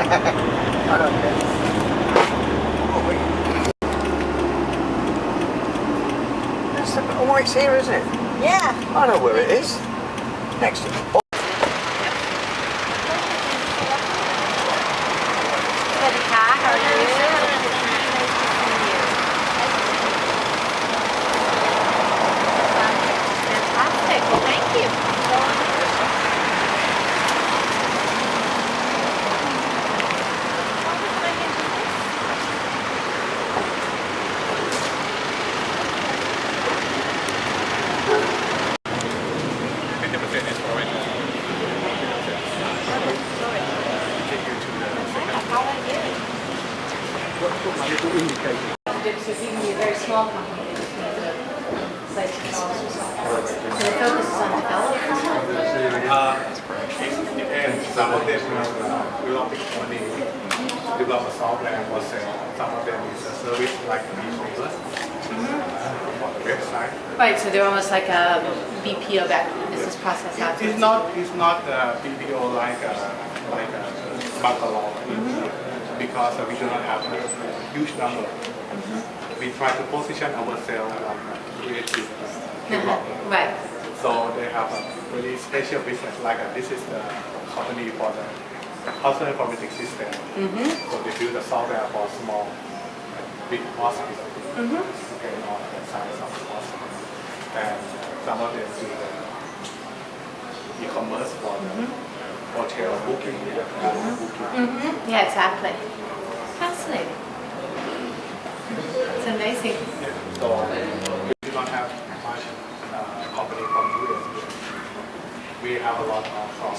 I don't care. That's the white's here, isn't it? Yeah. I know where it is. Next to Because even a very small company, they just need to place technology software. So the focus is on development. It depends. Some of them developing company develop a software for sale. Some of them is a service like e-commerce for the website. Right, so they're almost like a BPO back business process outsourcing. It's not BPO like a bungalow because we do not have a huge number. We try to position ourselves like a creative developer. Right. So they have a really special business, like this is the company for the hospital informatics system. So they build a software for small, big hospitals, okay, on the size of the hospital. And some of them do the e-commerce for the hotel booking. Yeah, exactly. Fascinating. It's amazing. So we do not have much company from US. We have a lot of from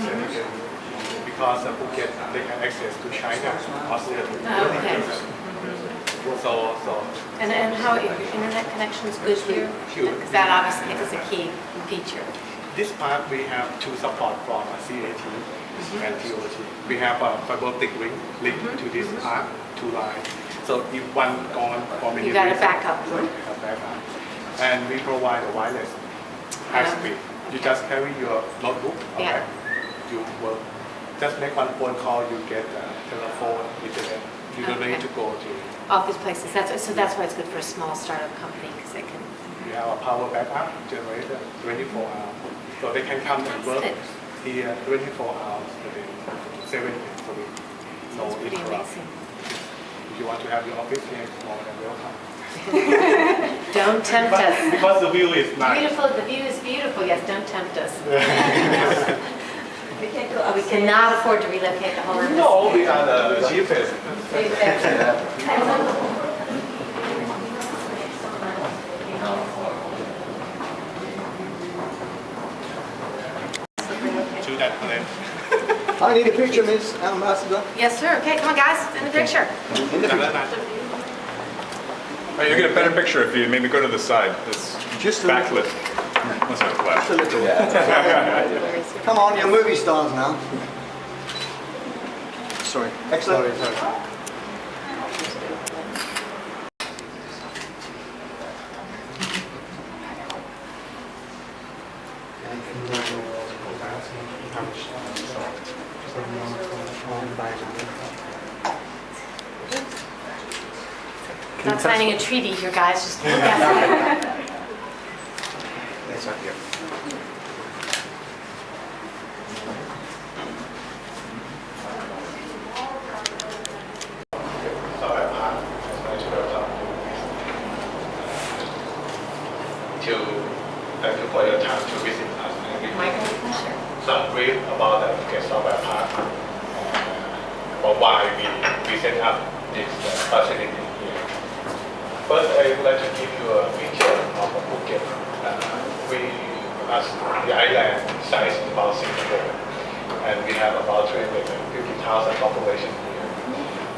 Europe because Phuket they can access to China, Australia. Okay. So And how internet connection is good here? Because that obviously is a key feature. this part we have two support from CAT and TOT. We have a fiber optic link to this part, two lines. So if one gone for many You got a reasons, backup. we have backup. And we provide a wireless high speed. You just carry your notebook, okay? Yeah. You will just make one phone call, you get a telephone, internet. You don't need to go to. All these places. So that's why it's good for a small startup company because they can. We have a power backup generator 24 hours. So they can come and work here 24 hours a day, 7 days a week. No It's pretty interrupt. amazing. If you want to have your office here, it's more than welcome. Don't tempt us. Because the view is nice. Beautiful. The view is beautiful. Yes, don't tempt us. We cannot afford to relocate the whole. No, we are the cheapest. To that left. I need a picture, Miss Ambassador. Yes, sir. Okay, come on, guys. In the picture. In the picture. Oh, you get a better picture if you maybe go to the side. It's Just a backlit. That's not flat. Just a little. Come on, you're movie stars now. Sorry. Excellent. Sorry. Not signing a treaty here, guys. Just look at it. That's right here. Thank you for your time to visit us. My great pleasure. Some brief about the Phuket Software Park, about why we set up this facility here. First, I would like to give you a picture of Phuket. As the island size is about Singapore, and we have about 350,000 population here.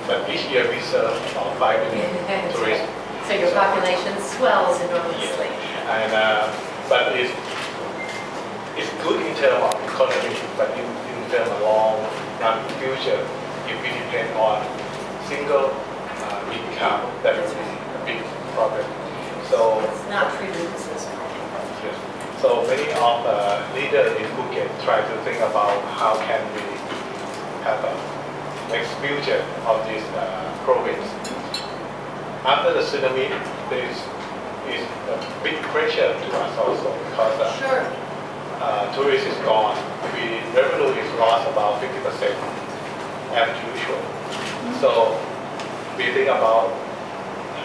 But each year we serve about 5 million tourists. So your population swells enormously. And but it's good in terms of economy, but in terms of long run future, if we depend on single income, that will be a big problem. So It's not free business. yes. So many of the leaders in Phuket try to think about how can we have a expulsion of this province. After the tsunami, there is a big pressure to us also because Sure. Tourists is gone. Revenue is lost about 50% as usual. So we think about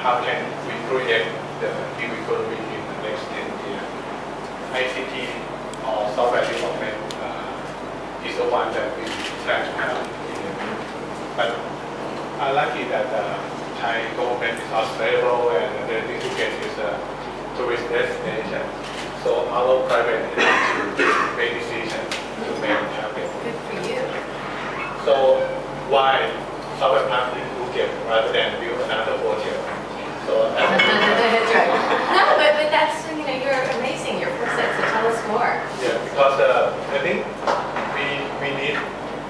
how can we create the new economy in the next 10 years. ICT or software development is the one that we plan to have. But I like it that Thai government is stable and the Phuket is a tourist destination. So our private entity to make decisions to make it happen. Good for you. So why Software Park in Phuket rather than build another hotel? So That's right. No, but that's, you're amazing. Your footsteps, so tell us more. yeah, because I think we need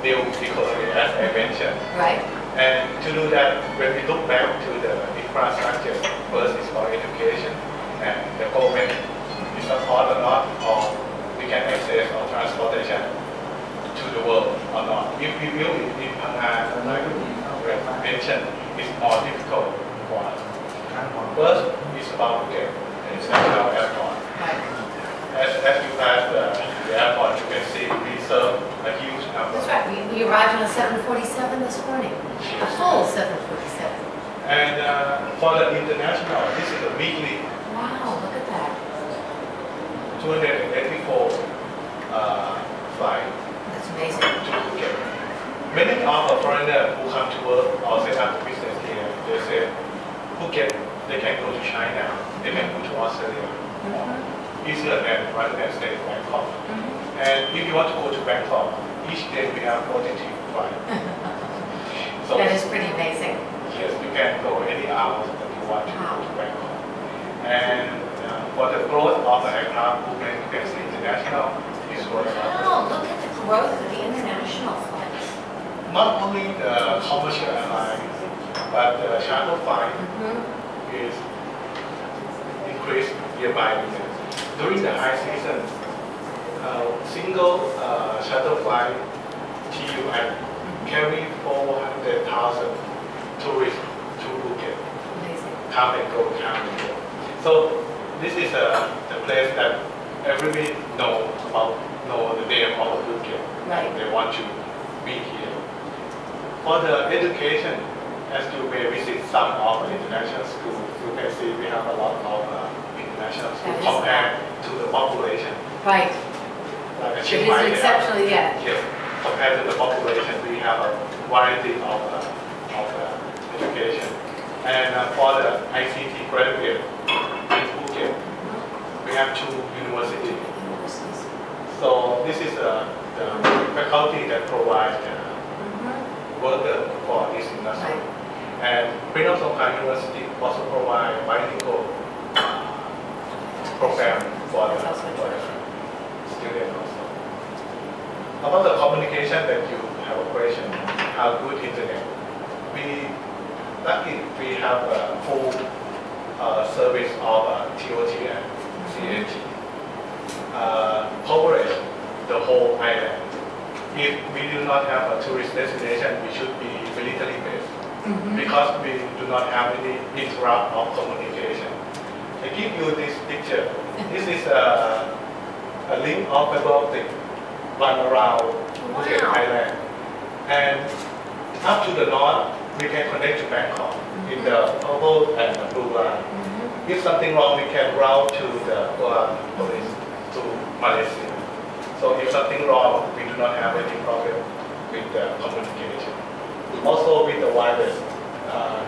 new economy as I mentioned. Right. And to do that, when we look back to the infrastructure, first is for education, and the government is support or not, or we can access our transportation to the world or not. If we build it in Phang, like we mentioned, it's more difficult for us. First is about Phuket International Airport. Right. As you pass the airport, you can see we serve a huge number. That's right. We arrived on a 747 this morning. A full 747. And for the international, this is a weekly Wow, look at that. 284 flight That's amazing. to Phuket. Many of the foreigners who come to work or set up business here, they say Phuket, they can go to China, they can go to Australia. Easier than rather than stay in Bangkok. And if you want to go to Bangkok, each day we have 42 flights. So That is pretty amazing. yes, you can go any hours that you want to go to Bangkok. And for the growth of the aircraft movement, Phuket International is growing up. Wow, look at the growth of the international flights. Not only the commercial airline, but the shuttle flight is increased year by year. During the high season, single shuttle flight TUI carry 400,000 tourists to Phuket. Amazing. Come and go, come and go. So this is the place that everybody know the name of Phuket. Right. They want to be here. For the education, as you may visit some of the international schools, you can see we have a lot of international schools compared to the population. Right. Like It Chiang Mai, is exceptionally, yeah. yes, compared to the population, we have a variety of education. And for the ICT graduate in Phuket, we have 2 universities. So this is the faculty that provides workers for this industry. Right. And Prince of Khan University also provide bilingual program for the students also. About the communication that you have a question, how good internet. We have a full service of TOT and CAT. Coverage the whole island. If we do not have a tourist destination, we should be military based because we do not have any interrupt of communication. I give you this picture. This is a link of fiber optic run around Phuket Island. And up to the north, we can connect to Bangkok in the purple and the blue line. If something wrong, we can route to the police to Malaysia. So if something wrong, we do not have any problem with the communication. Also with the wireless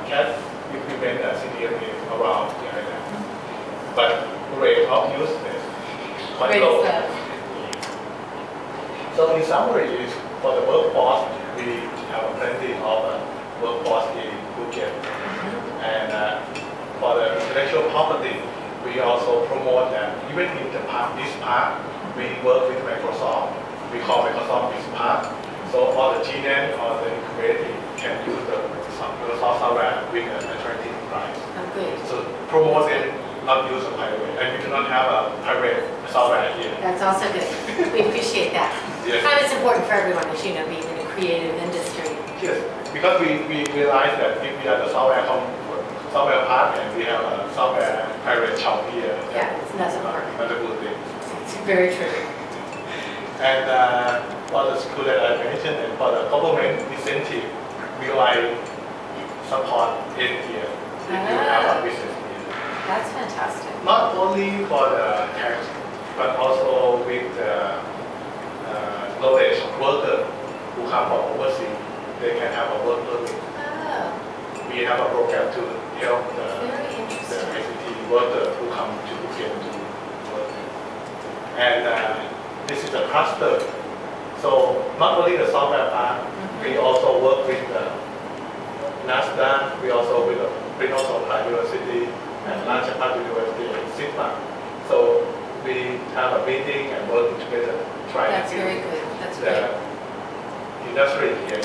CAT, we prevent CDMA around the island. But rate of use is quite Great low. stuff. So in summary, is for the workforce, we have plenty of workforce in Phuket. And for the intellectual property, we also promote that even in the park, this park, we work with Microsoft. We call Microsoft this park. So all the GNet or the incubator can use the Microsoft software with an attractive price. Oh, good. So promote them, not use a private. And we do not have a private software here. That's also good. We appreciate that. Yes. And it's important for everyone, as you know, being in a creative industry. Yes, because we realize that if we are the software park and we have a software private shop here, Yeah, it's not so hard. not a good thing. It's very true. And for the school that I mentioned and for the government incentive, we like support in here if you have a business here. That's fantastic. Not only for the tax, but also with the knowledge of workers who come from overseas. They can have a work permit. Oh, We have a program to help very the interesting. ICT workers who come to Phuket to work. And this is a cluster. So not only the software part, we also work with the NASDAQ, we also with the Prince of University and Lanchapad University and SIGMA. So we have a meeting and working together, trying That's to very build good. That's the great. industry here.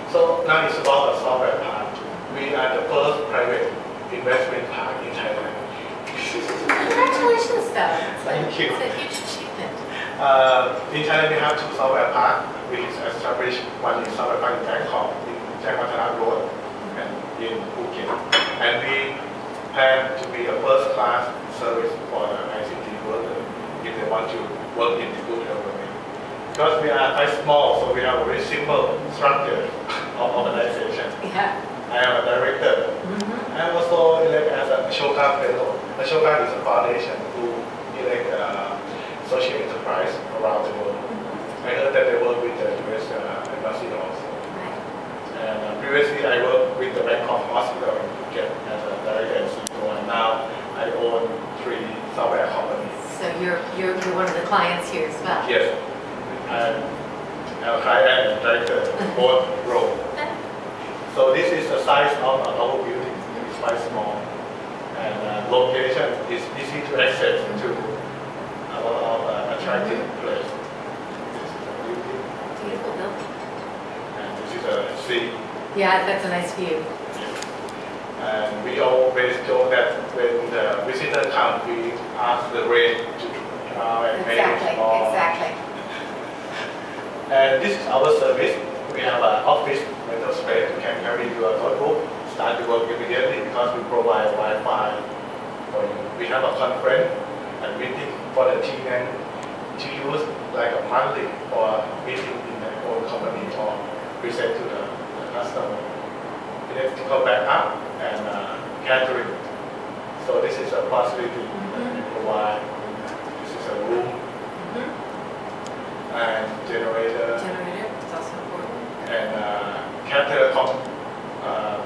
So now it's about the software part. We are the first private investment park in Thailand. Congratulations, though. Thank you. It's a huge achievement. In Thailand, we have two software parks, which is established. One is software park in Bangkok, in Changwatana Road, and in Phuket. And we plan to be a first-class service for the ICT workers if they want to work in the good government. Because we are quite small, so we have a very simple structure of organization. Yeah. I am a director. I am also elected as a Ashoka Fellow. Ashoka is a foundation who elect social enterprise around the world. I heard that they work with the US embassy also. Right. And previously I worked with the Bangkok Hospital in Phuket as a director and CEO, and now I own 3 software companies. So you're one of the clients here as well. Yes, I'm a client and director, both roles. So this is the size of our building. It's quite small, and location is easy to access to a lot of attractive place. This is a building, Beautiful building. and this is a sea. Yeah, that's a nice view. And we always joke that when the visitor come, we ask the rain to and make it Exactly, small. exactly. And this is our service. We have an office mental space. You can carry your notebook, start to work immediately because we provide Wi-Fi for you. We have a conference and meeting for the KanEang to use like a monthly for meeting in the own company or present to the customer. Electrical backup and catering. So this is a facility that we provide. This is a room and generator. Generator, it's also important. And Telecom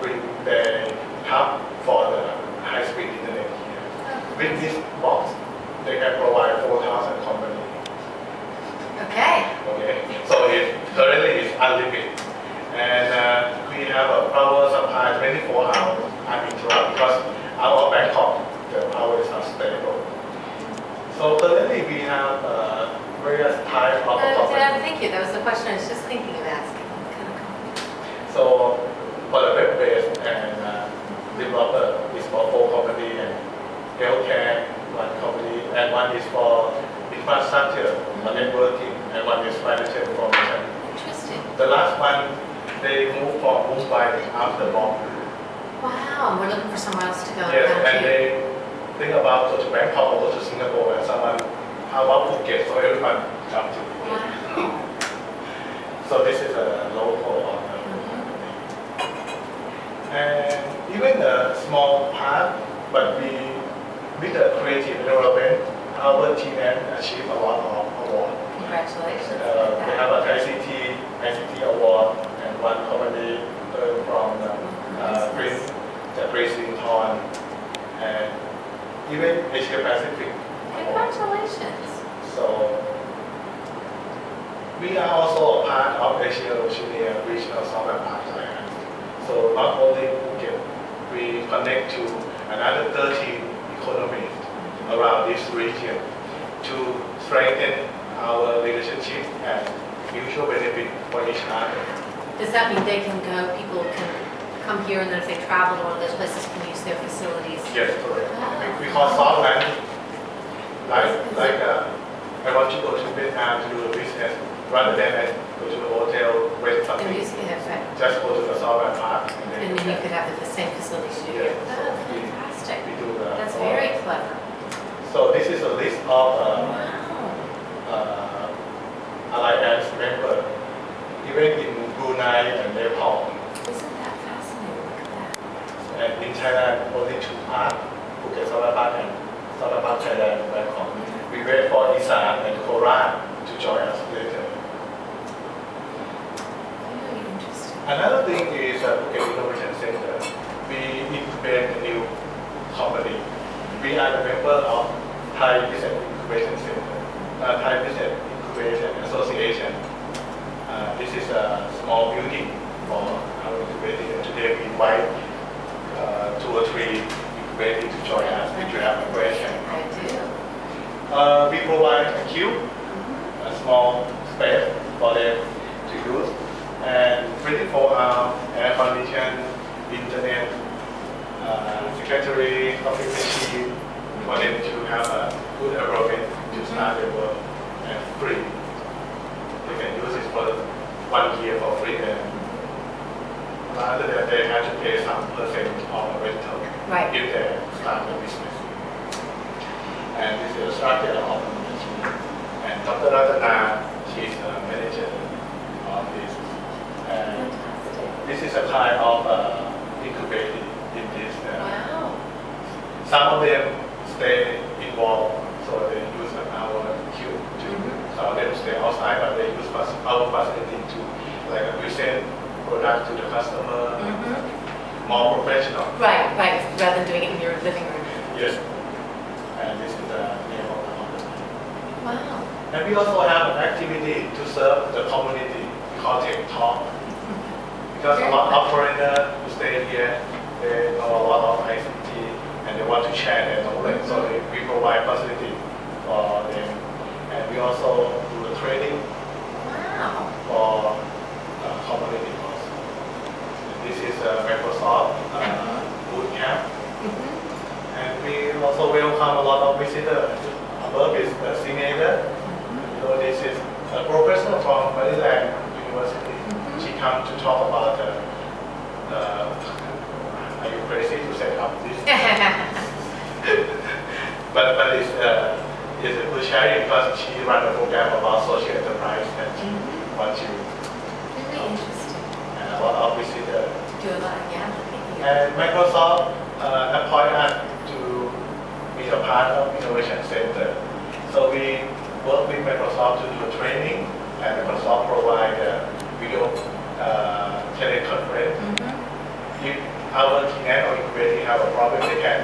bring their hub for the high-speed internet here. With this box, they can provide 4,000 companies. Okay. Okay, so it currently is unlimited. And we have a power supply 24 hours uninterrupted because out of Bangkok, the power is not stable. So currently we have various types of companies. Thank you. That was the question I was just thinking of asking. What kind of company? So for the web-based and developer is for 4 company and healthcare 1 company and 1 is for infrastructure for networking and 1 is financial information. Interesting. The last one they moved from Mumbai after bomb. Wow, and we're looking for somewhere else to go. Yes, down and here. they think about go to Bangkok or go to Singapore and someone how about Phuket so everyone come to Phuket. Wow. So this is a local owner. And even a small part, but we, with the creative development, our team achieved a lot of awards. Congratulations. We have a ICT award and 1 company from Prince, the Princeton, and even Asia Pacific award. Congratulations. So we are also a part of Asia Oceania Regional Software Park Thailand. So not only Phuket, we connect to another 13 economies around this region to strengthen our relationship and mutual benefit for each other. Does that mean they can go, people can come here and then if they travel to one of those places can use their facilities? Yes, correct. Wow. We call soft landing. Like I want to go to Vietnam to do a business rather than go to the hotel, wait And something. use, yeah, right. Just go to the software park. And then you could have the same facilities you do. Yeah. Oh, fantastic. We do the. That's very clever. So this is a list of Wow. alliance members, even in Brunei and Nepal. Isn't that fascinating? Look at that. And in Thailand, only 2 parks, Phuket Software Park and Software Park Thailand and Bangkok. We wait for Isan and Korat to join us later. Very interesting. Another thing is Phuket Innovation Center. We incubate a new company. We are the member of Thai Business Incubation Center, Thai Business Incubation Association. This is a small building for our incubating. And today we invite 2 or 3 incubating to join us if you have a question. I do. We provide a cube, a small space for them to use, and 24-hour air conditioned, internet, secretary, coffee machine, for them to have a good environment to start their work and free. They can use it for 1 year for free, and rather than they have to pay some percent of the rental Right. if they start the business. And this is the structure of the management. And Dr. Ratana, she's the manager of this. And Fantastic. this is a kind of incubating in this. Wow. Some of them stay involved, so they use our cube to. Some of them stay outside, but they use our facility to like present products to the customer, more professional. Right, right. Rather than doing it in your living room. Yes. And this is the name of the company. Wow. And we also have an activity to serve the community. We call it Talk. Because a lot of foreigners who stay here, they know a lot of ICT and they want to share their knowledge. So we provide facility for them. And we also do the training Wow. for community also. And this is Microsoft boot camp. And we also welcome a lot of visitors. Above is the senator. So this is a professor from Maryland University. She comes to talk about are you crazy to set up this? but it's a good sharing because she ran a program about social enterprise and she wants to Really interesting. and a lot of visitors. Do a lot of gambling. And Microsoft appointed us to be a part of Innovation Center. So we work with Microsoft to do the training, and Microsoft provide video teleconference. If our KanEang or incubating have a problem, they can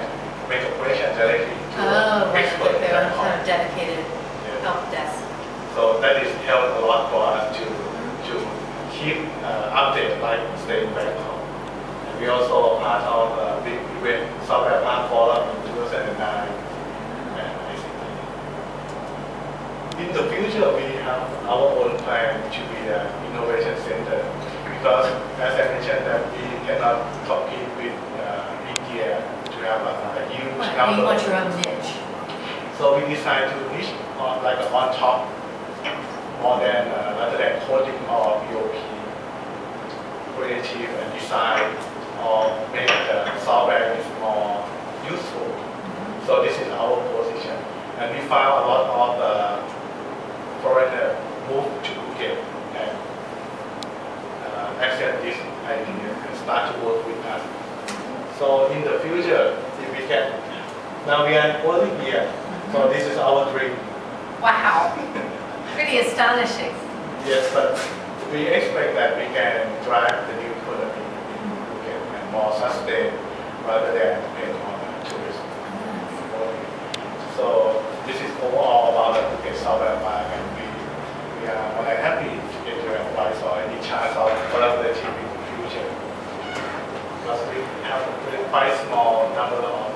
make a question directly to Oh, right. expert Their that own kind of dedicated Yeah. help desk. So that is help a lot for us to keep update like staying back home. And we also part of big event Software Park Forum in 2009 and ICT. In the future, we have our own plan to be an innovation center because, as I mentioned, that we cannot compete with India to have a huge Right. number. You want your own niche. So we decided to niche on like on top more than rather than coding or POP, creative and design, or make the software is more useful. So this is our position, and we found a lot of foreigners move to Phuket and accept this idea and start to work with us. So in the future, if we can, now we are early here, so this is our dream. Wow. Pretty astonishing. Yes, but we expect that we can drive the new economy in Phuket and more sustained rather than depend on tourism. So this is overall about the Phuket Software Park, and we are more than happy to get your advice or any chance of collaborating in the future. Because we have a quite small number of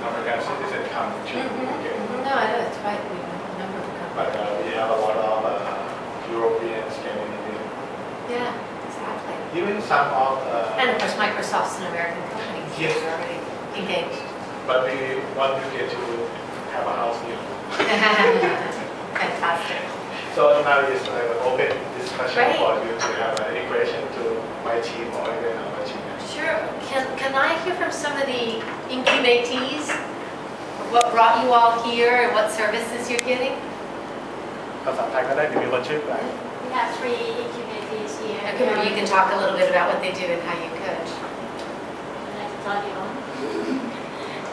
American citizens come to Phuket. No, I know it's right. We have a number of But companies. we have a lot of European, Scandinavian, Yeah, exactly. even some of And of course, Microsoft's an American company, so Yes. we're already engaged. but we want to get to have a house here. Fantastic. So now it's like an open discussion Great. for you to have an integration to my team or even our team. Sure. Can I hear from some of the incubatees? What brought you all here and what services you're getting? ภาษาไทยก็ได้มีคนชื่ออะไร We have 3 incubatees here. Okay, maybe you can talk a little bit about what they do and how you coach.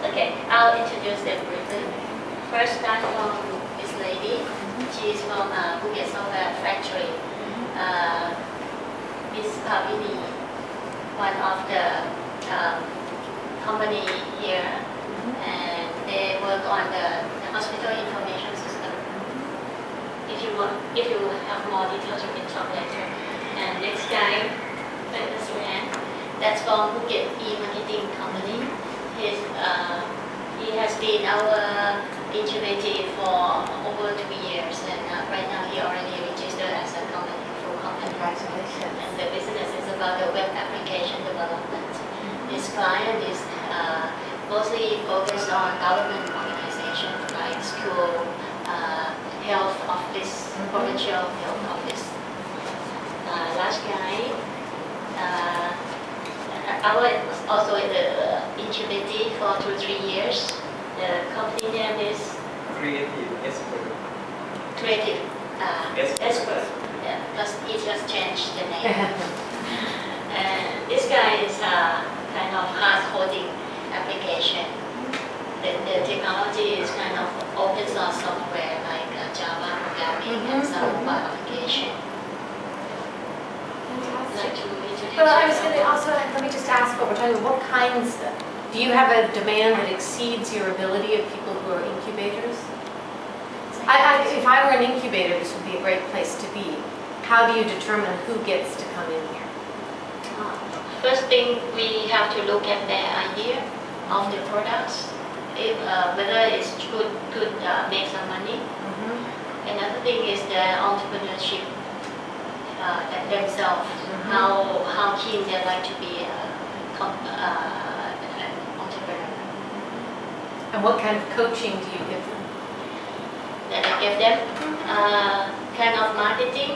Okay, I'll introduce them briefly. First, start from this lady. She is from Phuket Software Factory. Miss Pavini, one of the company here, and they work on the hospital information system. If you have more details, you can talk later. And next guy, that's from Phuket e-marketing company. He has been our incubator for over 2 years, and right now he already registered as a company, full company. Congratulations. And the business is about the web application development. His client is mostly focused on government organizations like school, health office, provincial health office. Last guy, I was also in the incubator for 2 or 3 years. The company name is Creative expert. Creative Expert. Expert. Yeah, because he just changed the name. And this guy is kind of hard coding application. The technology is kind of open source software like Java programming and some mobile application. Like to introduce Well, I was yourself. going to also, let me just ask what we're talking about. What kinds, do you have a demand that exceeds your ability of people who are incubators? If I were an incubator, this would be a great place to be. How do you determine who gets to come in here? First thing, we have to look at their idea of the products, if, whether it's could make some money. Another thing is their entrepreneurship themselves, how keen they like to be an entrepreneur. And what kind of coaching do you give them? That I give them kind of marketing.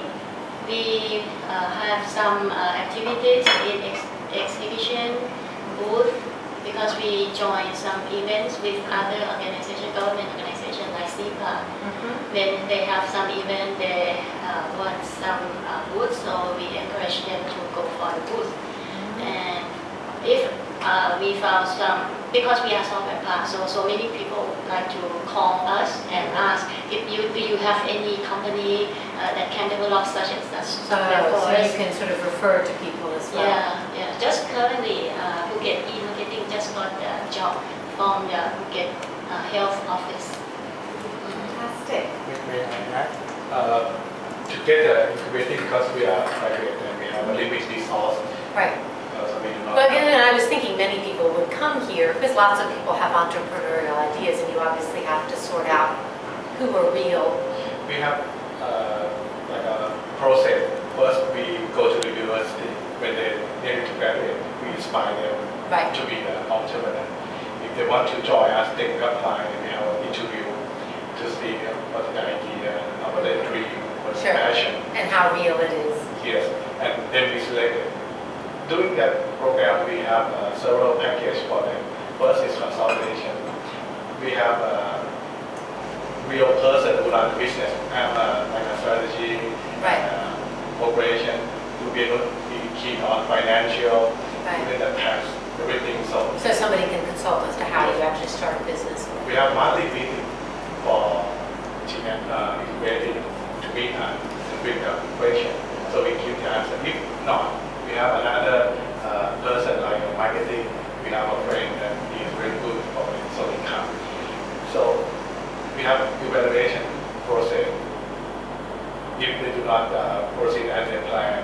We have some activities in exhibition booth because we join some events with other organizations, government organizations like CIPA. When they have some event, they want some booth, so we encourage them to go for the booth. And if we found some, because we are software park, so many people like to call us and ask if do you have any company that can develop such and such software for So us. you can sort of refer to people as well. Yeah. Just currently, Phuket e-marketing just got the job from the Phuket Health Office. Fantastic. May I add? To get the incubating, because we are private and we have a limited resource, Right. so we do not. Well, again, I was thinking many people would come here because lots of people have entrepreneurial ideas, and you obviously have to sort out who are real. We have like a process. First, we go to the university. When they need to graduate, we inspire them Right. to be the entrepreneur. If they want to join us, they can apply and we have an interview to see what's the idea, what their dream, what's Sure. passion. And how real it is. Yes, and then we select it. During that program, we have several packages for them. First is consultation. We have a real person who runs the business, have like a strategy, Right. operation, to be able to be keen on financial, Right. even the tax, everything. So So somebody can consult as to how you actually start a business. we have monthly meeting for incubating to meet and bring the question. So we give the answer. If not, we have another person like marketing. We have a friend that he is very good for it, so he comes. So we have evaluation process. If they do not proceed as they plan,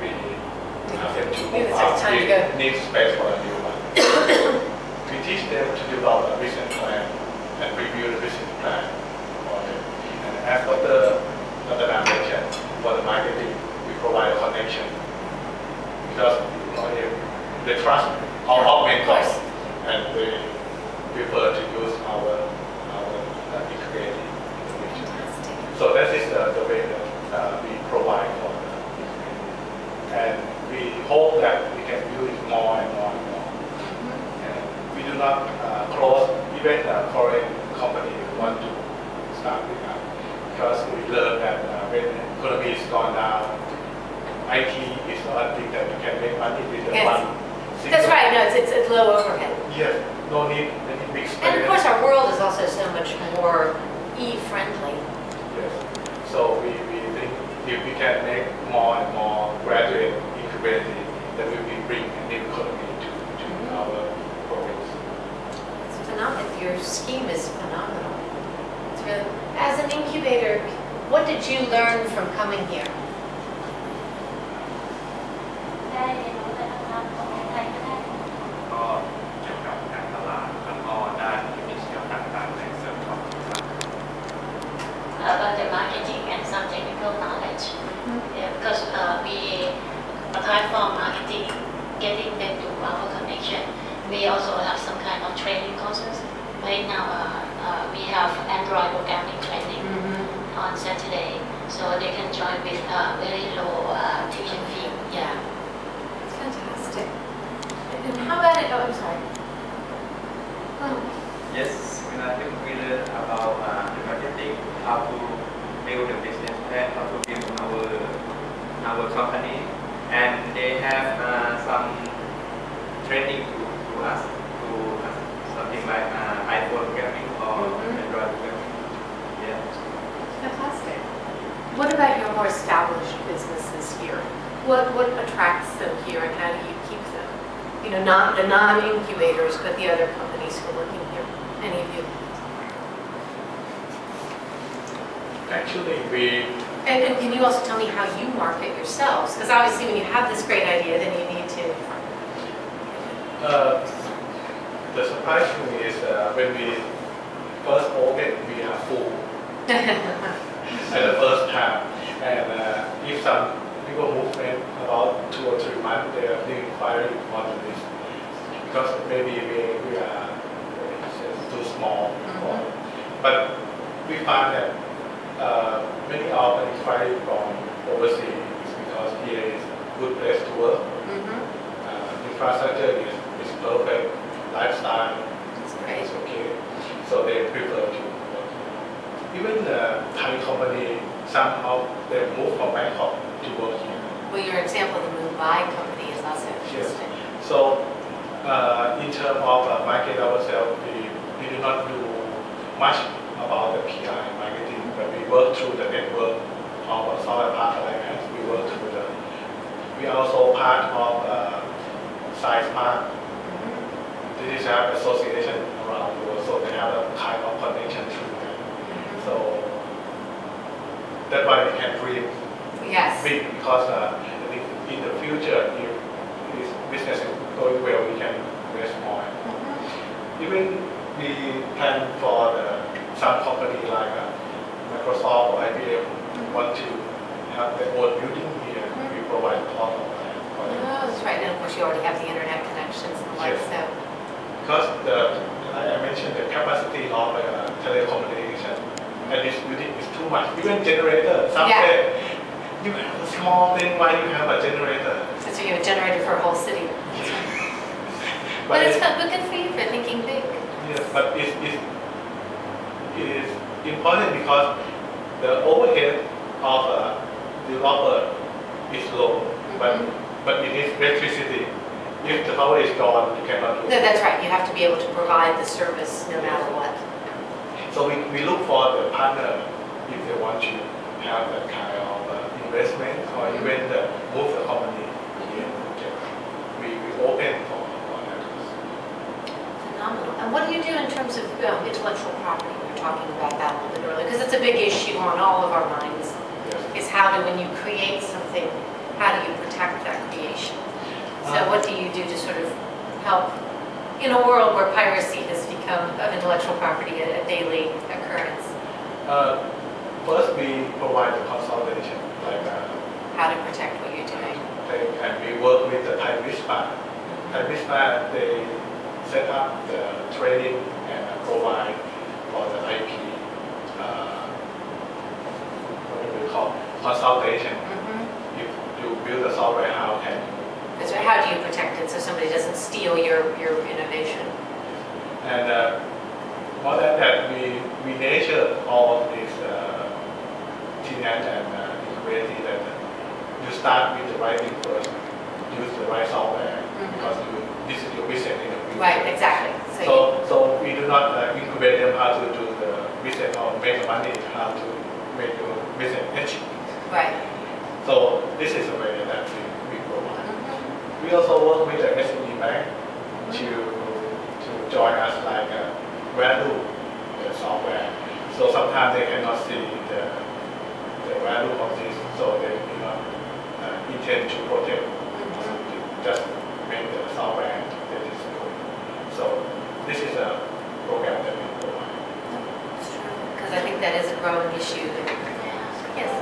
we ask them to Maybe move it's out. time to We go. need space for a new one. We teach them to develop a business plan and review the business plan for them. And as Dr. mentioned, for the marketing, we provide a connection because they trust our mentors and they prefer to use our integrated information. So that is the way that we provide for IT is one thing that you can make money with the Yes. one. That's right, no, it's low overhead. Yes, no need any big spend. And of course, our world is also so much more e-friendly. Yes. So we think if we can make more and more graduate incubated, then we will bring a new economy to our province. It's phenomenal. Your scheme is phenomenal. It's really, as an incubator, what did you learn from coming here? ได้เรียนรู้วัฒนธรรมของไทยก็ได้ ก็เกี่ยวกับการตลาดแล้วก็ด้านที่มีเชี่ยวต่างๆในเสริมความสำคัญ about the marketing and some technical knowledge. Yeah, because we, apart from marketing, getting them to our connection, we also have some kind of training courses. Right now, we have Android programming training on Saturday, so they can join with very low tuition fee. Yeah. It's fantastic. And how about it? Oh, I'm sorry. Oh. Yes, when I think we learn about the marketing, how to build the business plan, how to build our company, and they have some training to us, to something like iPhone programming or Android programming. Yeah. Fantastic. What about your more established businesses here? What attracts them here, and how do you keep them? You know, not the non-incubators, but the other companies who are working here. Any of you? Actually, we And can you also tell me how you market yourselves? Because obviously, when you have this great idea, then you need to. the surprising is when we first open, we are full at the first time, and if some people movement about 2 or 3 months, they are still inquiring on this because maybe we are too small. But we find that many of the inquiry from overseas is because here is a good place to work. Infrastructure is perfect, lifestyle is okay, so they prefer to work. Even the Thai company, somehow they move from Bangkok to work here. Well, your example, the Mumbai company, is also interesting. So in terms of market ourselves, we do not do much about the PR and marketing, but we work through the network of Software Park Alliance. We also part of Science Park. This is an association around the world, so they have a kind of connection through them. So that's why we can dream Yes. big, because in the future, if this business is going well, we can invest more. Even we plan for some company like Microsoft or IBM want to have their own building here. We provide a lot of land for them. Oh, that's right. And of course, you already have the internet connections and the like, Yes. so. Because like I mentioned, the capacity of telecommunication at this building is too much. Even generator, some Yeah. say you have a small thing, why you have a generator? So you have a generator for a whole city. But it's good for you for thinking big. Yes, but it is important because the overhead of a developer is low, but it is electricity. If the power is gone, you cannot do No, it. that's right. You have to be able to provide the service no matter what. So we look for the partner if they want to have that kind of investment or even move the company here. We open for that. Phenomenal. And what do you do in terms of intellectual property? We were talking about that a little bit earlier, because it's a big issue on all of our minds. Yes. Is how do, when you create something, how do you protect that creation? So what do you do to sort of help in a world where piracy has become of intellectual property a daily occurrence? First, we provide the consultation, like How to protect what you're doing? and we work with the Thai Whisper. Thai Whisper, they set up the training and provide for the IP, what do we call, consultation. If you build a software, how can you? That's right. How do you protect it so somebody doesn't steal your innovation? And more than that, we nurture all of these teenage and incubating that you start with the right thing first. Use the right software because this is your business in the future. Right, exactly. So we do not incubate them how to do the business or make money, how to make your business edge. Right. So this is a way that we provide. We also work with the SME bank to join us like value the software. So sometimes they cannot see the value of this, so they do not intend to protect something, just make the software that is good. So this is a program that we provide. Because I think that is a growing issue. Yes.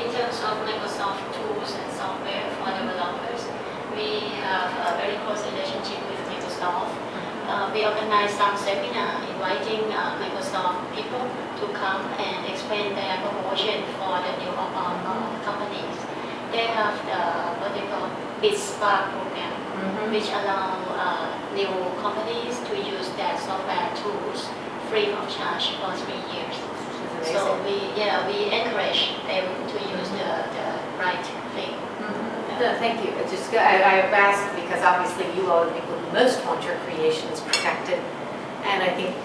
In terms of Microsoft tools and software for developers, we have a very close relationship with Microsoft. We organize some seminar inviting Microsoft people to come and explain their promotion for the new companies. They have what they call BitSpark program, which allow new companies to use their software tools free of charge for 3 years. So we encourage them to use the right thing. No, thank you. It's just I asked because obviously you all are the people who most want your creations protected, and I think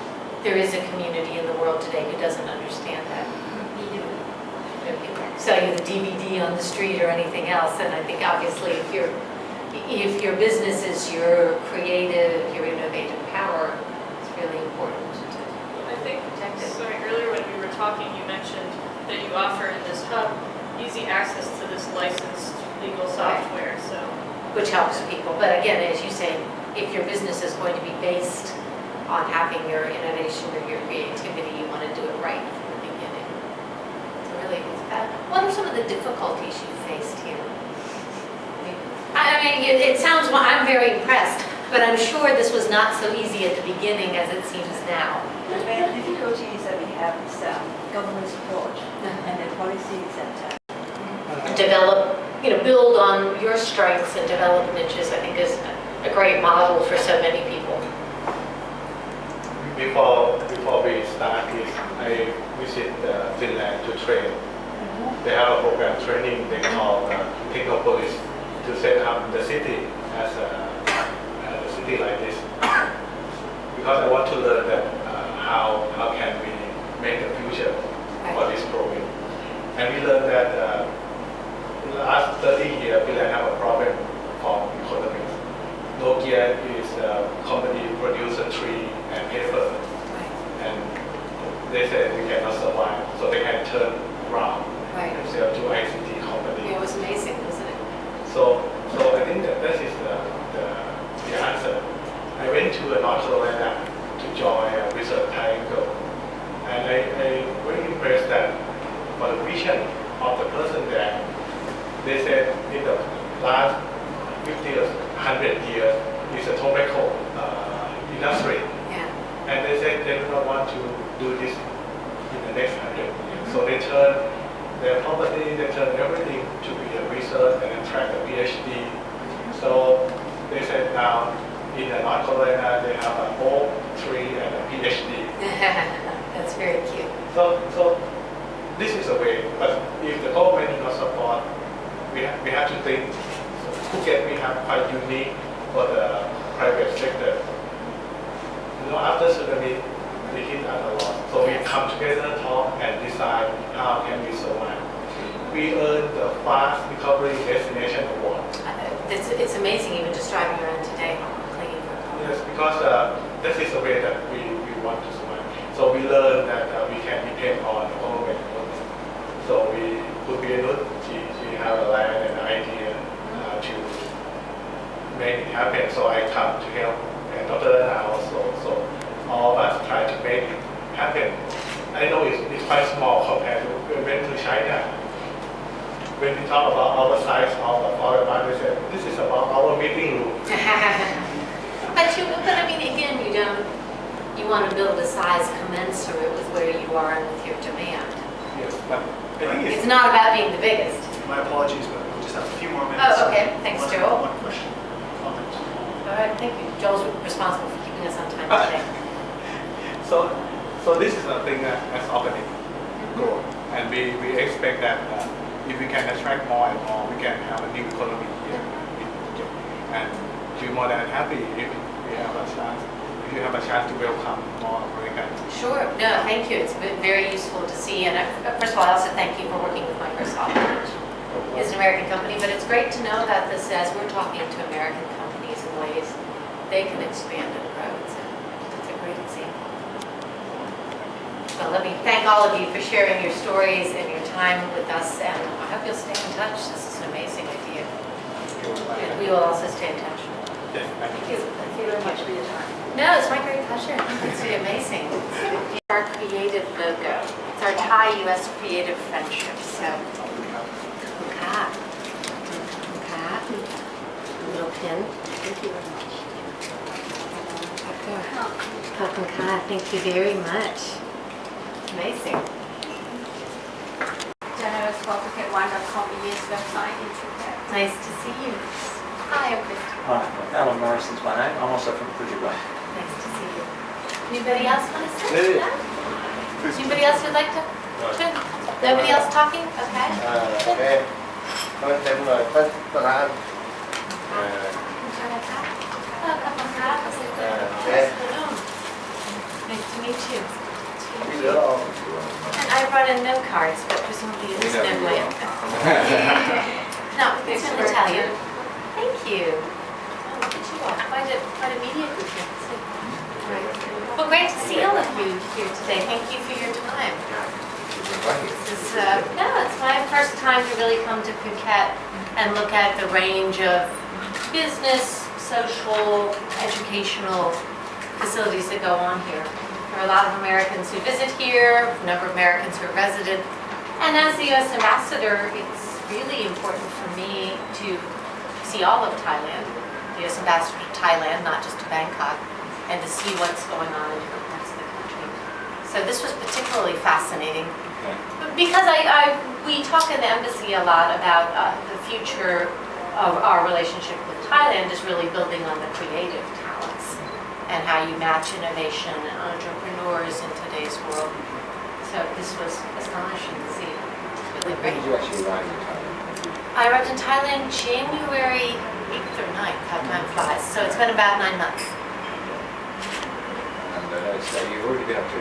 there is a community in the world today who doesn't understand that. Sell you the DVD on the street or anything else, and I think obviously if your business is your creative, your innovative power, it's really important to I think, protect it. sorry, earlier when we were talking, you mentioned that you offer in this hub easy access to this licensed legal software, so. Which helps people, but again, as you say, if your business is going to be based on having your innovation or your creativity, you want to do it right from the beginning. What are some of the difficulties you faced here? I mean, it sounds, I'm very impressed, but I'm sure this was not so easy at the beginning as it seems now. The main difficulty is that we have some government support and the policies that Develop, build on your strengths and develop niches, I think is a great model for so many people. Before we start this, I visit Finland to train. They have a program training they call Phuket Police to set up the city as a city like this. Because I want to learn that how can we make a future for this program. And we learned that in the last 30 years, Finland have a problem for economics. Nokia is a company produces tree and paper, and they said we cannot survive, so they can turn around and sell to ICT company. It was amazing, wasn't it? So I think that is the answer. I went to North Carolina to join a research triangle, and I very impressed that for the vision of the person there, they said in the last 50 years, 100 years, is a tobacco industry. Yeah. And they said they do not want to do this in the next 100 years. So they turn their property, they turn everything to be a research and attract a PhD. So they said now in North Carolina they have an oak tree and a PhD. That's very cute. So this is a way, but if the government does not support, we have to think. Phuket we have quite unique for the private sector. After tsunami, we hit us a lot. So we come together, talk, and decide how can we survive. We earned the Fast Recovery Destination Award. It's amazing, even just driving around today, clinging for cover. Yes, because this is the way that we want to survive. So we learned that we can depend on the government. So we could be able to have a land and an idea to make it happen. So I come to help, and Dr. also. So all of us try to make it happen. I know it's quite small compared to when we went to China. When we talk about our size of our environment, we said this is about our meeting room. But I mean, again, you want to build a size commensurate with where you are and with your demand. Yes, but I think It's not about being the biggest. My apologies, but we just have a few more minutes. Oh, okay. Thanks, Joel. One question, comment. All right, thank you. Joel's responsible for keeping us on time today. So this is a thing that as organic grow, and we expect that if we can attract more and more, we can have a new economy here in Phuket. And we're more than happy if we have a chance. If you have a chance to welcome more Americans. Sure. No, thank you. It's been very useful to see. And first of all, I also thank you for working with Microsoft, which is an American company. But it's great to know that this says we're talking to American companies in ways they can expand and grow. It's a great example. Well, let me thank all of you for sharing your stories and your time with us. And I hope you'll stay in touch. This is an amazing idea. And we will also stay in touch. Okay, thank you. Thank you very much for your time. No, it's my great pleasure. It's amazing. Our creative logo. It's our Thai-U.S. creative friendship. So, Kongkiat. Kongkiat. Little pin. Thank you very much. Kongkiat, thank you very much. Amazing. Jenna is for PhuketOne.com, the year's website in Phuket. Nice to see you. Hi, I'm Kristie. Hi, Alan Morrison's my name. I'm also from Phuket. Nice to see you. Anybody else want to say? No? Anybody else would like to? Sure. Nobody else talking? Okay. Okay. Thôi em mời tất cả Nice to meet you. đi nữa không? And I brought in no cards, but presumably you understand my No, it's in Italian. Thank you. Oh, look at you all. Quite a media group here. Right. Well, great to see all of you here today. Thank you for your time. This is, it's my first time to really come to Phuket and look at the range of business, social, educational facilities that go on here. There are a lot of Americans who visit here, a number of Americans who are resident. And as the U.S. ambassador, it's really important for me to see all of Thailand, the U.S. ambassador to Thailand, not just to Bangkok, and to see what's going on in different parts of the country. So this was particularly fascinating because we talk in the embassy a lot about the future of our relationship with Thailand is really building on the creative talents and how you match innovation and entrepreneurs in today's world. So this was astonishing to see. Really great. When did you actually arrive in Thailand? I arrived in Thailand January 8th or 9th, how time flies. So it's been about 9 months. And I noticed that you've already been up to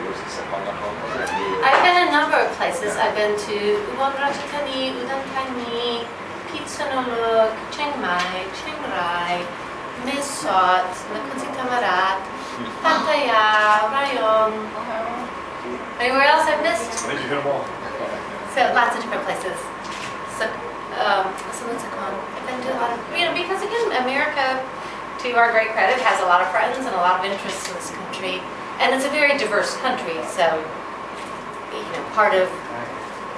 Holland House, wasn't it? I've been a number of places. I've been to Udon Ratchathani, Udon Thani, Pitsanulok, Chiang Mai, Chiang Rai, Mae Sot, Nakhon Si Thammarat, Pattaya, Rayong. Anywhere else I've missed? I think you hit them all. So lots of different places. So, I've been to a lot of, because again, America, to our great credit, has a lot of friends and a lot of interests in this country. And it's a very diverse country, so part of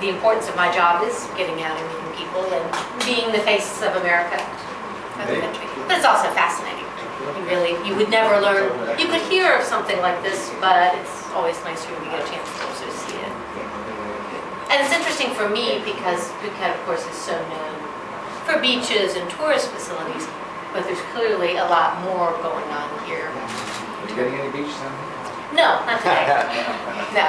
the importance of my job is getting out and meeting people and being the face of America for the country. But it's also fascinating. You would never learn, you could hear of something like this, but it's always nicer when you get a chance to also see it. And it's interesting for me because Phuket, of course, is so known for beaches and tourist facilities, but there's clearly a lot more going on here. Are you getting any beaches down here? No, not today. No.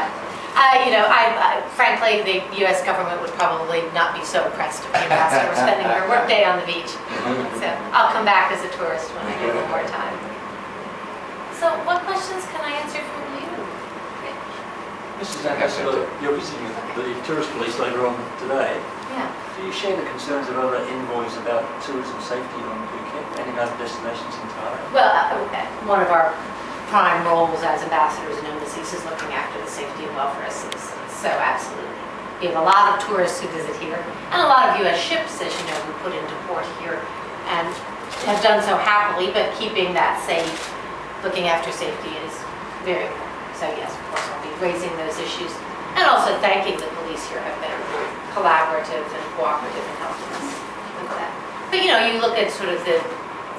Frankly, the U.S. government would probably not be so impressed if the ambassador were spending her workday on the beach. So I'll come back as a tourist when I get a little more time. So what questions can I answer from you? Mrs. Ambassador, you're visiting the tourist police later on today. Yeah. Do you share the concerns of other envoys about tourism safety on Phuket and in other destinations in Thailand? Well, one of our prime roles as ambassadors and embassies is looking after the safety and welfare of citizens. So absolutely. We have a lot of tourists who visit here and a lot of U.S. ships, as you know, who put into port here and have done so happily, but keeping that safe, looking after safety is very important. So yes, of course, I'll be raising those issues and also thanking the police here have been collaborative and cooperative in helping us with that. But you look at sort of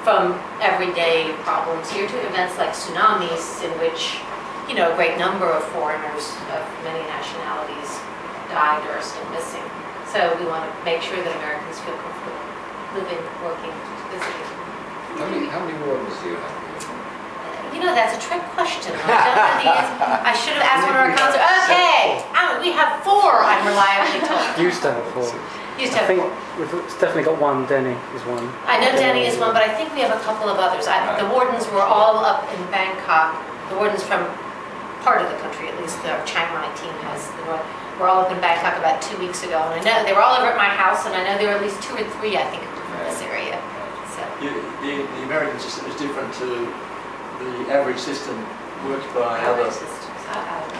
from everyday problems here to events like tsunamis in which, a great number of foreigners of many nationalities died or are still missing. So we want to make sure that Americans feel comfortable living, working, visiting. How many warrants do you have here? You know, that's a trick question. I don't know the answer. I should have asked one of our counselors. Okay, we have 4, I'm reliably told. Used to have 4. Used to I have think 4. we've definitely got one. Denny is one. I know Denny is one, but I think we have a couple of others. The wardens were all up in Bangkok. The wardens from part of the country, at least the Chiang Mai team has the north. We're all up in Bangkok about 2 weeks ago, and I know they were all over at my house, and I know there were at least 2 or 3, I think, from this area. So. The American system is different to the average system worked by other.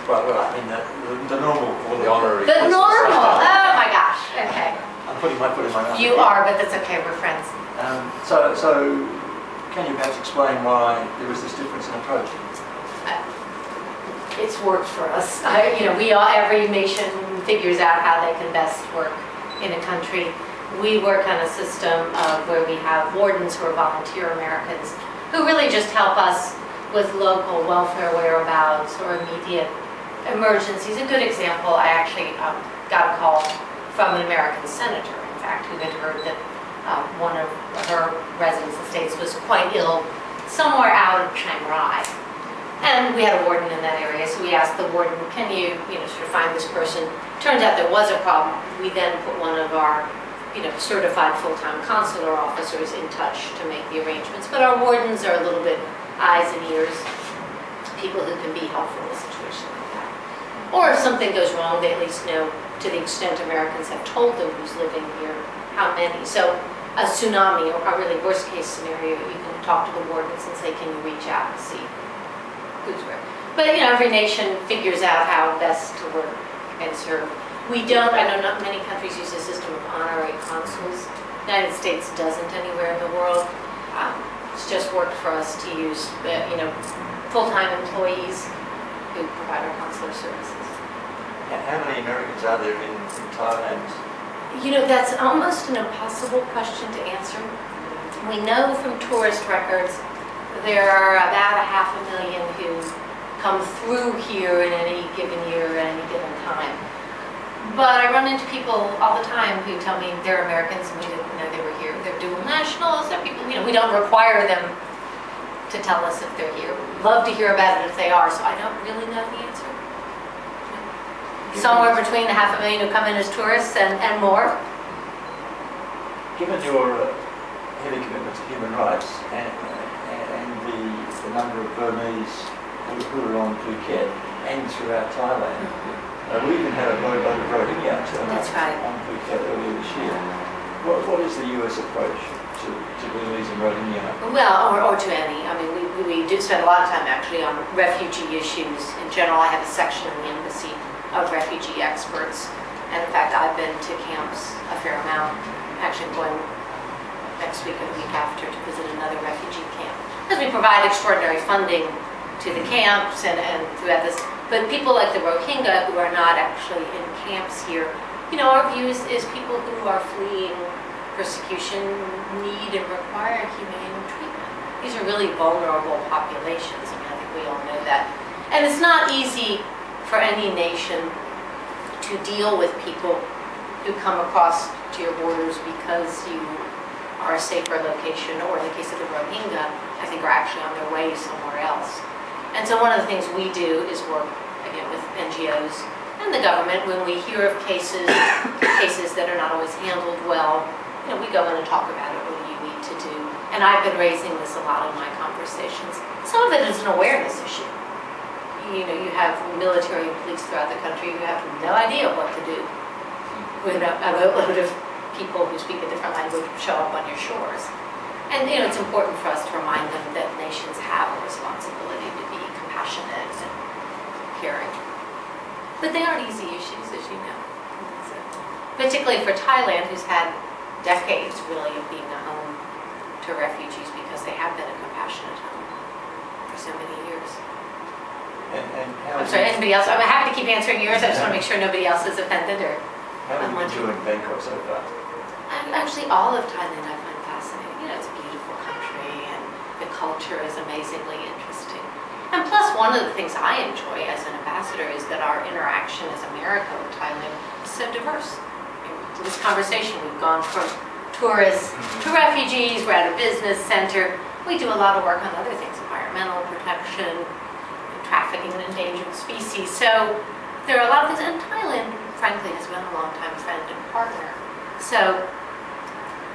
Well, I mean the normal or the honorary. The normal. Oh my gosh. Okay. I'm putting my foot in my mouth. You are, but that's okay. We're friends. So can you perhaps explain why there is this difference in approach? It's worked for us. Every nation figures out how they can best work in a country. We work on a system where we have wardens who are volunteer Americans who really just help us with local welfare whereabouts or immediate emergencies. A good example, I actually got a call from an American senator, in fact, who had heard that one of her residents of the States was quite ill somewhere out of Chiang Rai. And we had a warden in that area, so we asked the warden, can you sort of find this person? Turns out there was a problem. We then put one of our certified full-time consular officers in touch to make the arrangements. But our wardens are a little bit eyes and ears, people who can be helpful in a situation like that. Or if something goes wrong, they at least know, to the extent Americans have told them who's living here, how many. So a tsunami, or a really worst case scenario, you can talk to the wardens and say, can you reach out and see who's where. But every nation figures out how best to work and serve. We don't, I know not many countries use a system of honorary consuls. The United States doesn't anywhere in the world. It's just worked for us to use, full-time employees who provide our consular services. How many Americans are there in Thailand? That's almost an impossible question to answer. We know from tourist records there are about 500,000 who come through here in any given year at any given time. But I run into people all the time who tell me they're Americans and we didn't know they were here. They're dual nationals. They're people, we don't require them to tell us if they're here. We'd love to hear about it if they are, so I don't really know the answer. Somewhere between 500,000 who come in as tourists and more. Given your heavy commitment to human rights and the number of Burmese who are on Phuket and throughout Thailand, we even had a boatload of Rohingya turn up on Phuket earlier this year. What is the US approach to Burmese and Rohingya? Well, or to any. I mean, we do spend a lot of time actually on refugee issues. In general, I have a section in the embassy of refugee experts. And in fact, I've been to camps a fair amount. Actually, I'm going next week or the week after to visit another refugee camp. Because we provide extraordinary funding to the camps and throughout this. But people like the Rohingya who are not actually in camps here, our view is people who are fleeing persecution need and require humane treatment. These are really vulnerable populations. I think we all know that. And it's not easy for any nation to deal with people who come across to your borders because you are a safer location, or in the case of the Rohingya, I think are actually on their way somewhere else. And so one of the things we do is work, again, with NGOs and the government when we hear of cases that are not always handled well. We go in and talk about it. What do you need to do? And I've been raising this a lot in my conversations. Some of it is an awareness issue. You have military and police throughout the country who have no idea what to do when a boatload of people who speak a different language show up on your shores. And it's important for us to remind them that nations have a responsibility to be compassionate and caring. But they aren't easy issues, as you know. So, particularly for Thailand, who's had decades really of being a home to refugees because they have been a compassionate home for so many years. I'm sorry, anybody else? I'm happy to keep answering yours. I just want to make sure nobody else is offended or. How have you enjoyed Bangkok so far? Actually, all of Thailand I find fascinating. It's a beautiful country and the culture is amazingly interesting. And plus, one of the things I enjoy as an ambassador is that our interaction as America with Thailand is so diverse. In this conversation, we've gone from tourists to refugees, we're at a business center. We do a lot of work on other things, environmental protection, trafficking in endangered species. So there are a lot of things, and Thailand, frankly, has been a long-time friend and partner. So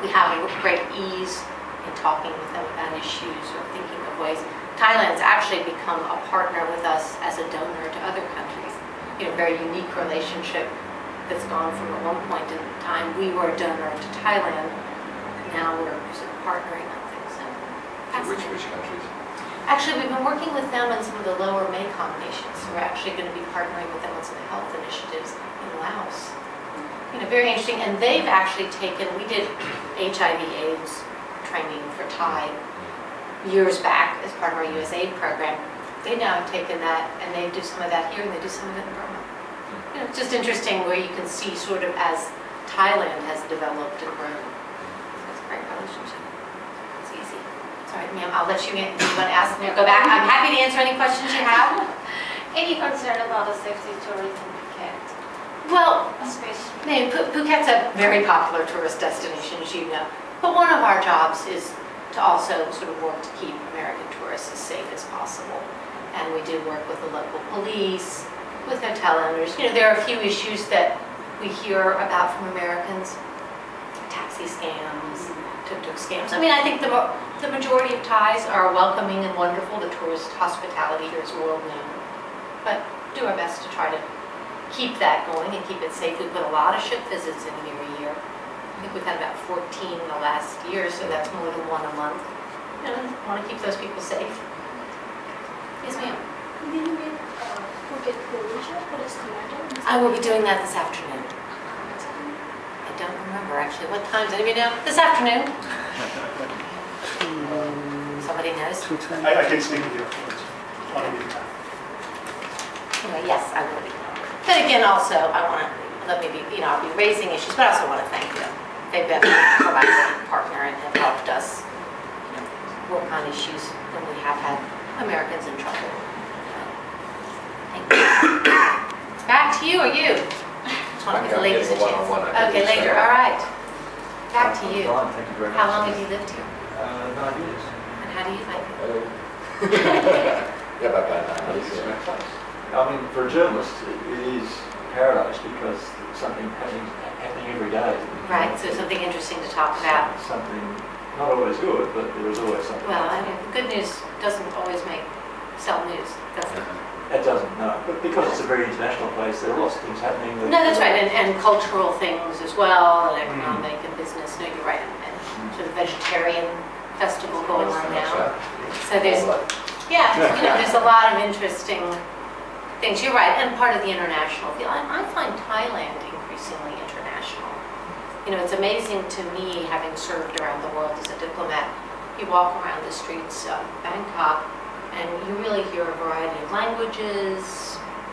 we have a great ease in talking with them about issues or thinking of ways. Thailand's actually become a partner with us as a donor to other countries. You know, very unique relationship that's gone from at one point in time we were a donor to Thailand. Now we're sort of partnering on things. So Which countries? actually, we've been working with them on some of the lower Mekong nations. So we're actually going to be partnering with them on some health initiatives in Laos. You know, very interesting. And they've actually taken, we did HIV/AIDS training for Thai years back as part of our USAID program. They now have taken that and they do some of that here and they do some of it in Burma. You know, it's just interesting where you can see sort of as Thailand has developed and grown. It's a great relationship. It's easy. Sorry, ma'am, I'll let you want to ask and go back. I'm happy to answer any questions you have. Any concern about the safety tourism Phuket? Well, Especially. Phuket's a very popular tourist destination, as you know. But one of our jobs is to also sort of work to keep American tourists as safe as possible. And we do work with the local police, with hotel owners. You know, there are a few issues that we hear about from Americans. Taxi scams, tuk-tuk scams. I mean, I think the majority of Thais are welcoming and wonderful. The tourist hospitality here is world known. But do our best to try to keep that going and keep it safe. We put a lot of ship visits in here a year. I think we've had about 14 in the last year, so that's more than one a month. You know, I want to keep those people safe. Yes, ma'am. Will you meet Phuket Police Commander? I will be doing that this afternoon. I don't remember actually. What time? Does anybody know? This afternoon? Somebody knows? 2:10. I can speak with you afterwards. Anyway, yes, I will be. But again, also, I want to let me be, you know, I'll be raising issues, but I also want to thank them. They've been a provider partner and have helped us, you know, work on issues when we have had Americans in trouble. Thank you. Back to you or you? Just want to give the ladies a chance. Okay, later. All right. Back to you. Fine, thank you very much. How long have you lived here? 9 years. And how do you like it? Yeah, bye-bye. This is my place. I mean, for a journalist, it is paradise because something happening every day. Right, so something interesting to talk about. Something not always good, but there is always something. Well, I mean, good news doesn't always sell news, does it? It doesn't, no. But because it's a very international place, there are lots of things happening. No, that's right, and cultural things as well, and economic and business. No, you're right, and sort of vegetarian festival going on now. So there's, yeah, you know, there's a lot of interesting things. You're right, and part of the international feel. I find Thailand increasingly international. You know, it's amazing to me, having served around the world as a diplomat, you walk around the streets of Bangkok, and you really hear a variety of languages,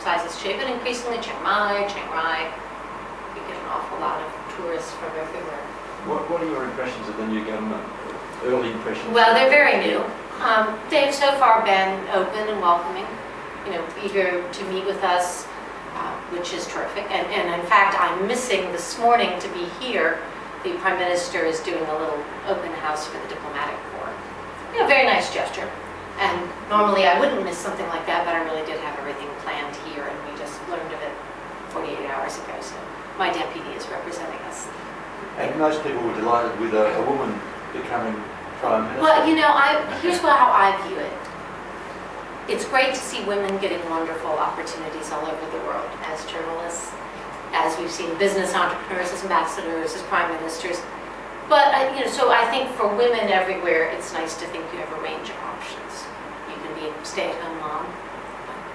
sizes, shape, and increasingly Chiang Mai. You get an awful lot of tourists from everywhere. What are your impressions of the new government? Early impressions? Well, they're very new. They've so far been open and welcoming, you know, eager to meet with us, which is terrific. And in fact, I'm missing this morning to be here. The Prime Minister is doing a little open house for the diplomatic corps. You know, very nice gesture. And normally I wouldn't miss something like that, but I really did have everything planned here, and we just learned of it 48 hours ago. So my deputy is representing us. And most people were delighted with a woman becoming Prime Minister. Well, you know, here's how I view it. It's great to see women getting wonderful opportunities all over the world as journalists, as we've seen business entrepreneurs, as ambassadors, as prime ministers. But, you know, so I think for women everywhere, it's nice to think you have a range of options. You can be a stay-at-home mom.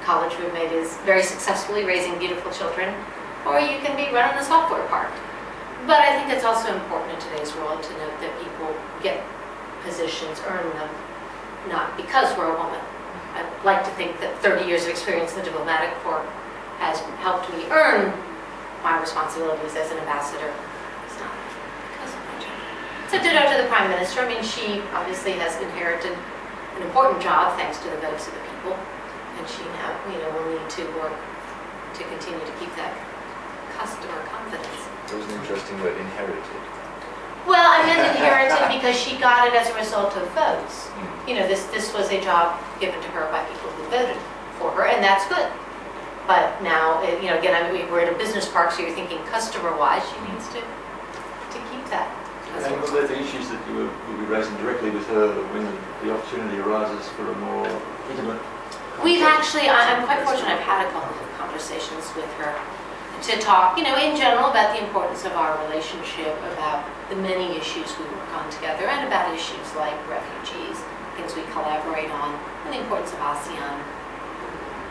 College roommate is very successfully raising beautiful children, or you can be running a software park. But I think it's also important in today's world to note that people get positions, earn them, not because we're a woman. I'd like to think that 30 years of experience in the diplomatic corps has helped me earn my responsibilities as an ambassador. It's not because of my job. So ditto to the Prime Minister. I mean, she obviously has inherited an important job thanks to the votes of the people, and she now, you know, will need to work to continue to keep that customer confidence. It was an interesting word, inherited. Well, I Thailand inherited because she got it as a result of votes. You know, this was a job given to her by people who voted for her, and that's good. But now, you know, again, I mean, we're at a business park, so you're thinking customer-wise, she needs to keep that. And will there be issues that you will be raising directly with her when the opportunity arises for a more intimate? We've actually, I'm quite fortunate, I've had a couple of conversations with her to talk, you know, in general about the importance of our relationship, about the many issues we work on together, and about issues like refugees, things we collaborate on, and the importance of ASEAN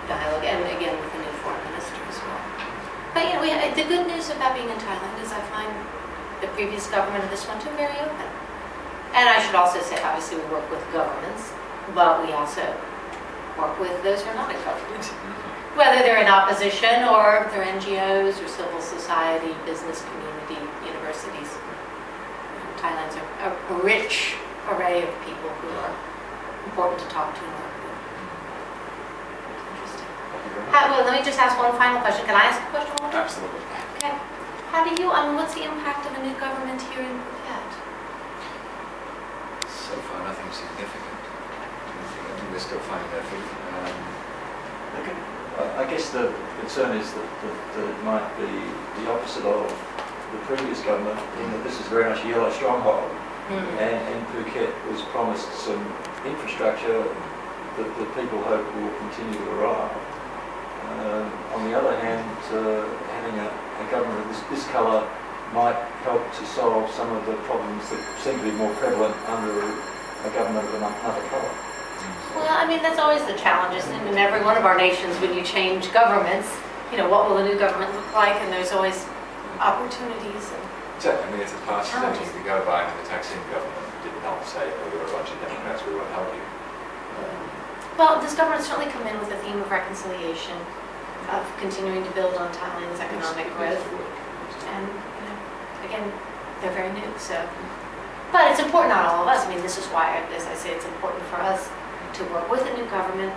dialogue, and again with the new foreign minister as well. But you know, the good news about being in Thailand is I find the previous government of this one too very open. And I should also say, obviously we work with governments, but we also work with those who are not in government. Whether they're in opposition or they're NGOs or civil society, business community, universities. Thailand's a rich array of people who are important to talk to and work with. Well, let me just ask one final question. Can I ask a question? Absolutely. Okay. How do you, what's the impact of a new government here in Phuket? So far, nothing significant. I think we're still finding their feet. I guess the concern is that it might be the opposite of the previous government, in that this is very much a yellow stronghold, and Phuket was promised some infrastructure that people hope will continue to arrive. On the other hand, having a government of this colour might help to solve some of the problems that seem to be more prevalent under a government of another colour. Well, I mean, that's always the challenges in every one of our nations when you change governments. You know, what will the new government look like? And there's always opportunities. Exactly. I mean, it's a party thing to go by, and the Taksin government did not say, oh, you're a bunch of Democrats, we won't help you. Well, this government certainly come in with a theme of reconciliation, of continuing to build on Thailand's economic growth. And, you know, again, they're very new, so. But it's important on all of us. I mean, this is why, as I say, it's important for us to work with a new government,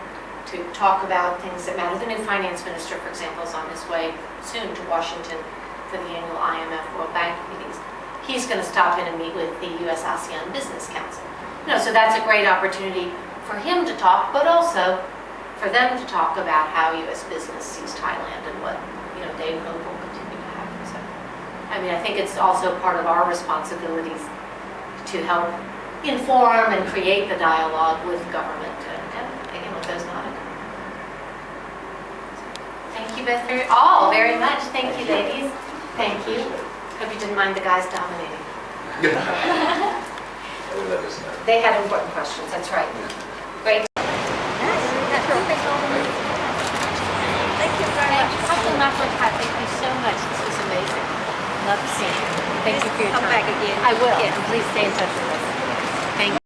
to talk about things that matter. The new finance minister, for example, is on his way soon to Washington for the annual IMF World Bank meetings. He's going to stop in and meet with the U.S. ASEAN Business Council. You know, so that's a great opportunity for him to talk, but also for them to talk about how U.S. business sees Thailand and what, you know, they hope will continue to happen. So, I mean, I think it's also part of our responsibilities to help inform and create the dialogue with government and again with those not in government. Thank you both very much. Thank you, ladies. Thank you. Hope you didn't mind the guys dominating. They had important questions, that's right. Great. Thank you very much. Thank you so much. This was amazing. Love to see you. Thank you for your time. Come back again. I will. Yes. Please stay in touch with us.